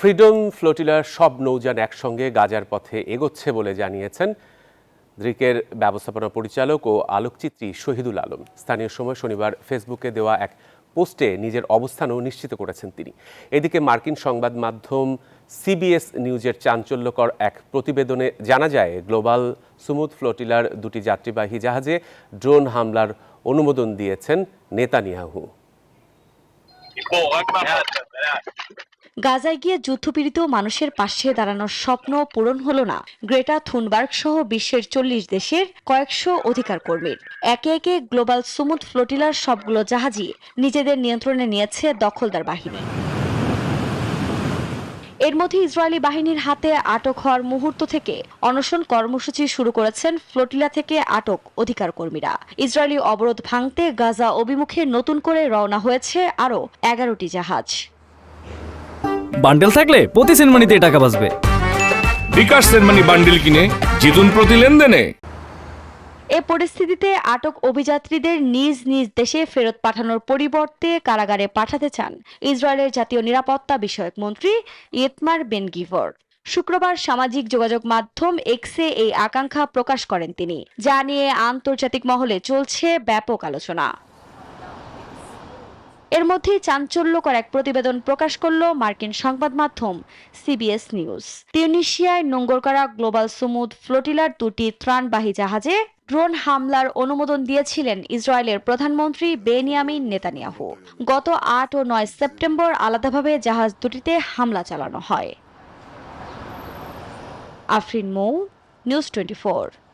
Freedom ফ্লোটিলার সব নৌযান একসঙ্গে গাজার পথে এগোচ্ছে বলে জানিয়েছেন দ্রিকের ব্যবস্থাপনা পরিচালক ও আলোকচিত্রী শহীদুল আলম। স্থানীয় সময় শনিবার ফেসবুকে দেওয়া এক পোস্টে নিজের অবস্থানও নিশ্চিত করেছেন তিনি। এদিকে মার্কিন সংবাদ মাধ্যম সিবিএস নিউজের চাঞ্চল্যকর এক প্রতিবেদনে জানা যায়, গ্লোবাল সুমুদ ফ্লোটিলার দুটি যাত্রীবাহী জাহাজে ড্রোন হামলার অনুমোদন দিয়েছেন নেতানিয়াহু। গাজায় গিয়ে যুদ্ধপীড়িত মানুষের পাশে দাঁড়ানোর স্বপ্ন পূরণ হলো না গ্রেটা থুনবার্গ সহ বিশ্বের 40 দেশের কয়েকশো অধিকার কর্মীর। একে একে গ্লোবাল সুমুদ ফ্লোটিলার সবগুলো জাহাজই নিজেদের নিয়ন্ত্রণে নিয়েছে দখলদার বাহিনী। এর মধ্যে ইসরায়েলি বাহিনীর হাতে আটক হওয়ার মুহূর্ত থেকে অনশন কর্মসূচি শুরু করেছেন ফ্লোটিলা থেকে আটক অধিকার কর্মীরা। ইসরায়েলি অবরোধ ভাঙতে গাজা অভিমুখে নতুন করে রওনা হয়েছে আরও 11টি জাহাজ। বান্ডেল থাকলে প্রতি সেনমানিতে টাকা বাঁচবে। বিকাশ সেনমানি বান্ডেল কিনে জিতুন প্রতি লেনদেনে। এ পরিস্থিতিতে আটক অভিযাত্রীদের নিজ নিজ দেশে ফেরত পাঠানোর পরিবর্তে কারাগারে পাঠাতে চান ইসরায়েলের জাতীয় নিরাপত্তা বিষয়ক মন্ত্রী ইতমার বেন গিভর। শুক্রবার সামাজিক যোগাযোগ মাধ্যম এক্সে এই আকাঙ্ক্ষা প্রকাশ করেন তিনি, যা নিয়ে আন্তর্জাতিক মহলে চলছে ব্যাপক আলোচনা। এর মধ্যেই চাঞ্চল্যকর এক প্রতিবেদন প্রকাশ করল মার্কিন সংবাদ মাধ্যম সিবিএস নিউজ। তিউনিসিয়ায় নোঙ্গর করা গ্লোবাল সুমুদ ফ্লোটিলার দুটি ত্রাণবাহী জাহাজে ড্রোন হামলার অনুমোদন দিয়েছিলেন ইসরায়েলের প্রধানমন্ত্রী বেনিয়ামিন নেতানিয়াহু। গত 8 ও 9 সেপ্টেম্বর আলাদাভাবে জাহাজ দুটিতে হামলা চালানো হয়। আফরিন মৌ, নিউজ 24।